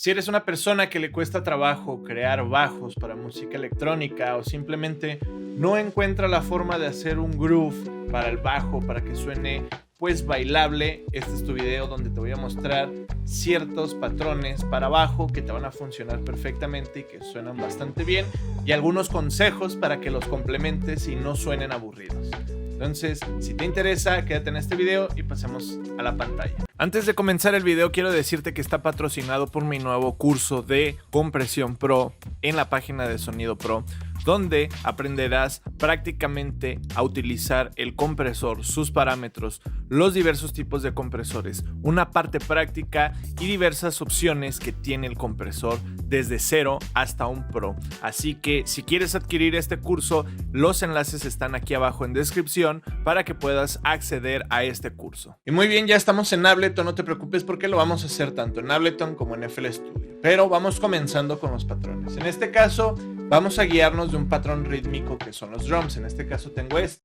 Si eres una persona que le cuesta trabajo crear bajos para música electrónica o simplemente no encuentra la forma de hacer un groove para el bajo para que suene pues bailable, este es tu video donde te voy a mostrar ciertos patrones para bajo que te van a funcionar perfectamente y que suenan bastante bien, y algunos consejos para que los complementes y no suenen aburridos. Entonces, si te interesa, quédate en este video y pasemos a la pantalla. Antes de comenzar el video, quiero decirte que está patrocinado por mi nuevo curso de Compresión Pro en la página de Sonido Pro, donde aprenderás prácticamente a utilizar el compresor, sus parámetros, los diversos tipos de compresores, una parte práctica y diversas opciones que tiene el compresor desde cero hasta un Pro. Así que si quieres adquirir este curso, los enlaces están aquí abajo en descripción para que puedas acceder a este curso. Y muy bien, ya estamos en Ableton, no te preocupes porque lo vamos a hacer tanto en Ableton como en FL Studio. Pero vamos comenzando con los patrones. En este caso, vamos a guiarnos de un patrón rítmico que son los drums. En este caso tengo este.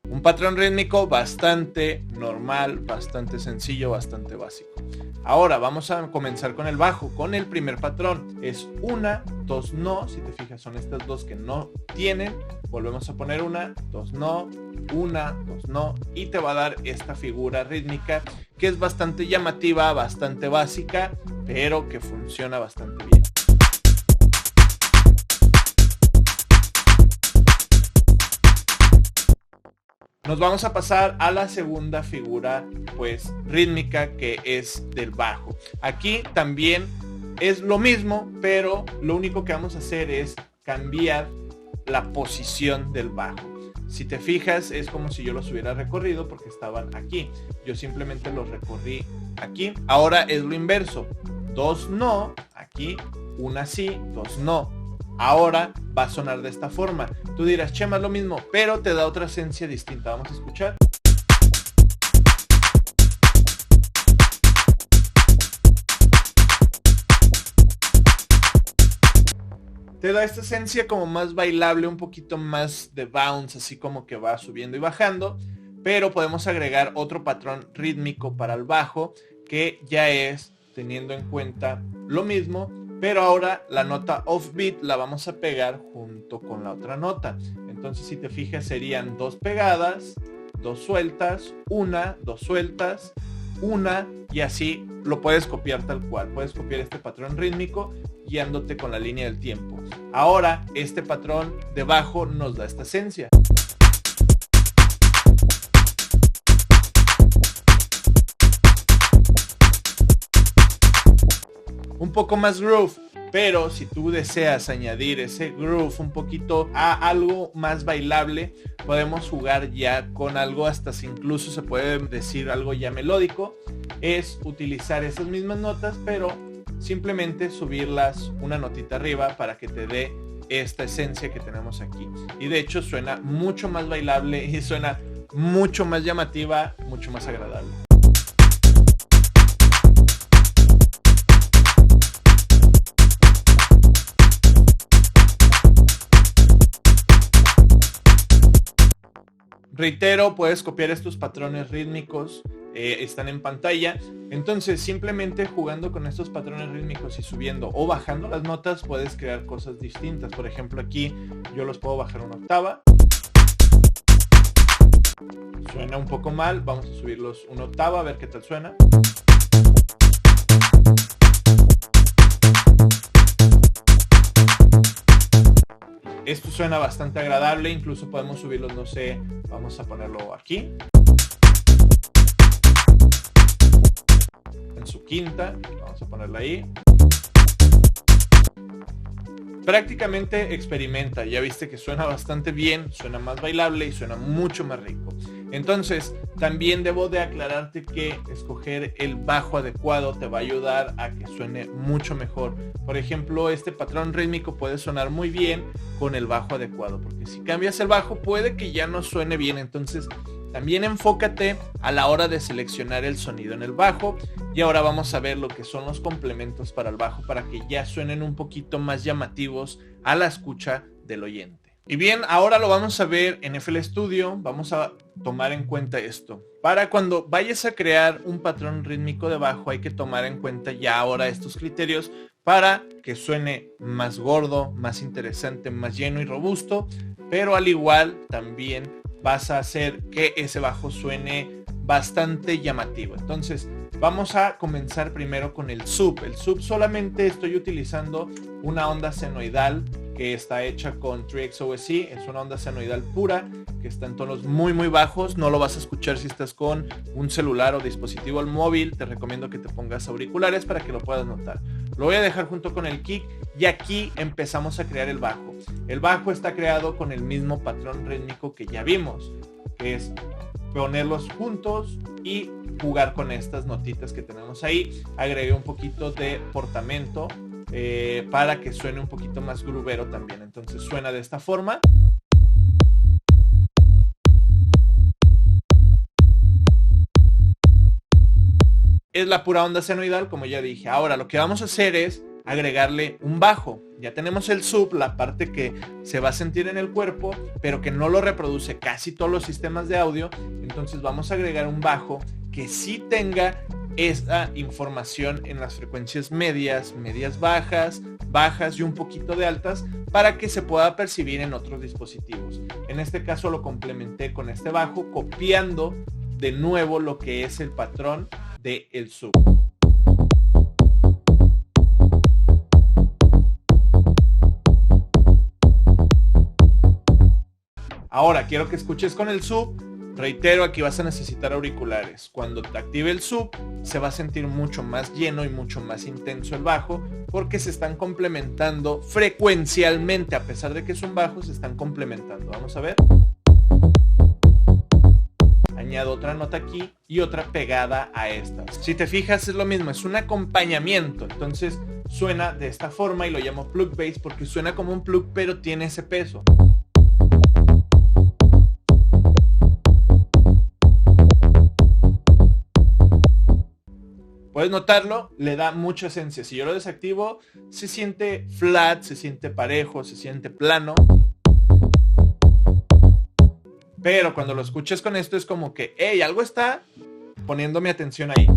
Un patrón rítmico bastante normal, bastante sencillo, bastante básico. Ahora vamos a comenzar con el bajo, con el primer patrón. Es una, dos no, si te fijas son estas dos que no tienen. Volvemos a poner una, dos no, una, dos no, y te va a dar esta figura rítmica que es bastante llamativa, bastante básica, pero que funciona bastante bien. Nos vamos a pasar a la segunda figura pues rítmica, que es del bajo. Aquí también es lo mismo, pero lo único que vamos a hacer es cambiar la posición del bajo. Si te fijas, es como si yo los hubiera recorrido porque estaban aquí. Yo simplemente los recorrí aquí. Ahora es lo inverso. Dos no, aquí, una sí, dos no. Ahora va a sonar de esta forma. Tú dirás, Chema, es lo mismo, pero te da otra esencia distinta. Vamos a escuchar. Te da esta esencia como más bailable, un poquito más de bounce, así como que va subiendo y bajando. Pero podemos agregar otro patrón rítmico para el bajo, que ya es teniendo en cuenta lo mismo, pero ahora la nota offbeat la vamos a pegar junto con la otra nota. Entonces, si te fijas, serían dos pegadas, dos sueltas, una, dos sueltas, una, y así lo puedes copiar tal cual. Puedes copiar este patrón rítmico guiándote con la línea del tiempo. Ahora, este patrón de bajo nos da esta esencia. Un poco más groove, pero si tú deseas añadir ese groove un poquito a algo más bailable, podemos jugar ya con algo, hasta si incluso se puede decir algo ya melódico. Es utilizar esas mismas notas, pero simplemente subirlas una notita arriba para que te dé esta esencia que tenemos aquí. Y de hecho suena mucho más bailable y suena mucho más llamativa, mucho más agradable. Reitero, puedes copiar estos patrones rítmicos, están en pantalla. Entonces, simplemente jugando con estos patrones rítmicos y subiendo o bajando las notas, puedes crear cosas distintas. Por ejemplo, aquí yo los puedo bajar una octava. Suena un poco mal, vamos a subirlos una octava a ver qué tal suena. Esto suena bastante agradable, incluso podemos subirlos, no sé, vamos a ponerlo aquí. En su quinta, vamos a ponerla ahí. Prácticamente experimenta, ya viste que suena bastante bien, suena más bailable y suena mucho más rico. Entonces, también debo de aclararte que escoger el bajo adecuado te va a ayudar a que suene mucho mejor. Por ejemplo, este patrón rítmico puede sonar muy bien con el bajo adecuado, porque si cambias el bajo puede que ya no suene bien. Entonces, también enfócate a la hora de seleccionar el sonido en el bajo. Y ahora vamos a ver lo que son los complementos para el bajo, para que ya suenen un poquito más llamativos a la escucha del oyente. Y bien, ahora lo vamos a ver en FL Studio. Vamos a tomar en cuenta esto. Para cuando vayas a crear un patrón rítmico de bajo hay que tomar en cuenta ya ahora estos criterios para que suene más gordo, más interesante, más lleno y robusto, pero al igual también vas a hacer que ese bajo suene bastante llamativo. Entonces vamos a comenzar primero con el sub. El sub solamente estoy utilizando una onda senoidal que está hecha con 3XOSC, es una onda senoidal pura que está en tonos muy bajos. No lo vas a escuchar si estás con un celular o dispositivo móvil. Te recomiendo que te pongas auriculares para que lo puedas notar. Lo voy a dejar junto con el kick y aquí empezamos a crear el bajo. El bajo está creado con el mismo patrón rítmico que ya vimos, que es ponerlos juntos y jugar con estas notitas que tenemos ahí. Agregué un poquito de portamento para que suene un poquito más groovero también. Entonces suena de esta forma. Es la pura onda senoidal, como ya dije. Ahora lo que vamos a hacer es agregarle un bajo. Ya tenemos el sub, la parte que se va a sentir en el cuerpo, pero que no lo reproduce casi todos los sistemas de audio. Entonces vamos a agregar un bajo que sí tenga esta información en las frecuencias medias, medias bajas, bajas y un poquito de altas para que se pueda percibir en otros dispositivos. En este caso lo complementé con este bajo, copiando de nuevo lo que es el patrón del sub. Ahora quiero que escuches con el sub. Reitero, aquí vas a necesitar auriculares. Cuando te active el sub, se va a sentir mucho más lleno y mucho más intenso el bajo, porque se están complementando frecuencialmente. A pesar de que es un bajo, se están complementando. Vamos a ver. Añado otra nota aquí y otra pegada a estas. Si te fijas, es lo mismo, es un acompañamiento. Entonces suena de esta forma y lo llamo plug bass porque suena como un plug, pero tiene ese peso. Puedes notarlo, le da mucha esencia. Si yo lo desactivo, se siente flat, se siente parejo, se siente plano. Pero cuando lo escuches con esto es como que, hey, algo está poniendo mi atención ahí.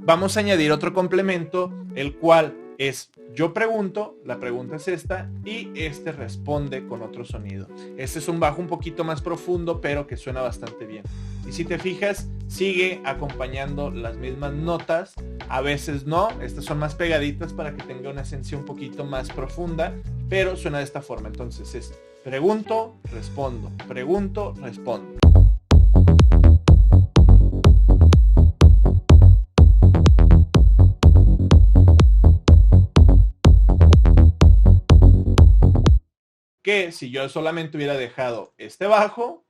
Vamos a añadir otro complemento, el cual es yo pregunto, la pregunta es esta, y este responde con otro sonido. Este es un bajo un poquito más profundo, pero que suena bastante bien. Y si te fijas, sigue acompañando las mismas notas. A veces no, estas son más pegaditas para que tenga una esencia un poquito más profunda, pero suena de esta forma. Entonces es pregunto, respondo, pregunto, respondo. Que si yo solamente hubiera dejado este bajo,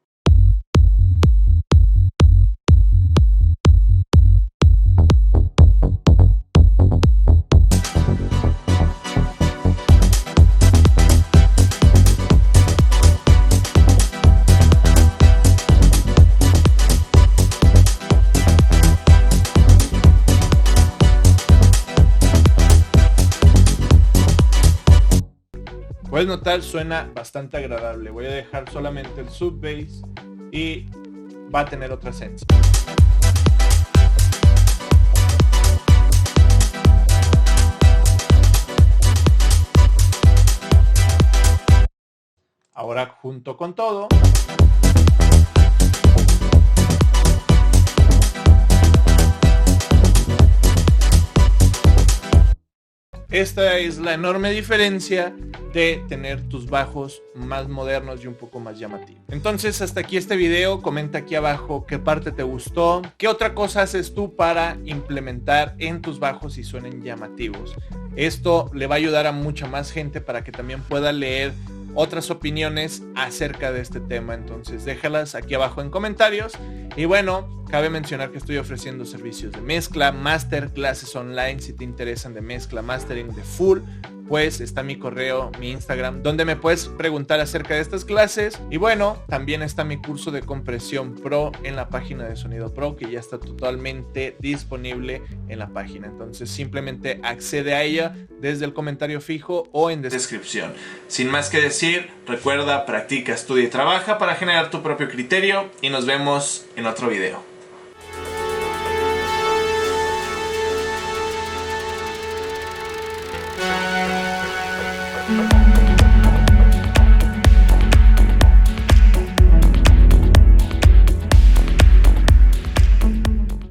puedes notar, suena bastante agradable. Voy a dejar solamente el sub bass y va a tener otra esencia. Ahora junto con todo, esta es la enorme diferencia de tener tus bajos más modernos y un poco más llamativos. Entonces hasta aquí este video. Comenta aquí abajo qué parte te gustó, qué otra cosa haces tú para implementar en tus bajos y suenen llamativos. Esto le va a ayudar a mucha más gente para que también pueda leer otras opiniones acerca de este tema. Entonces déjalas aquí abajo en comentarios. Y bueno, cabe mencionar que estoy ofreciendo servicios de mezcla, masterclasses online si te interesan de mezcla, mastering de full. pues está mi correo, mi Instagram, donde me puedes preguntar acerca de estas clases. Y bueno, también está mi curso de compresión pro en la página de Sonido Pro, que ya está totalmente disponible en la página. Entonces simplemente accede a ella desde el comentario fijo o en descripción. Sin más que decir, recuerda, practica, estudia y trabaja para generar tu propio criterio, y nos vemos en otro video. Mm-hmm.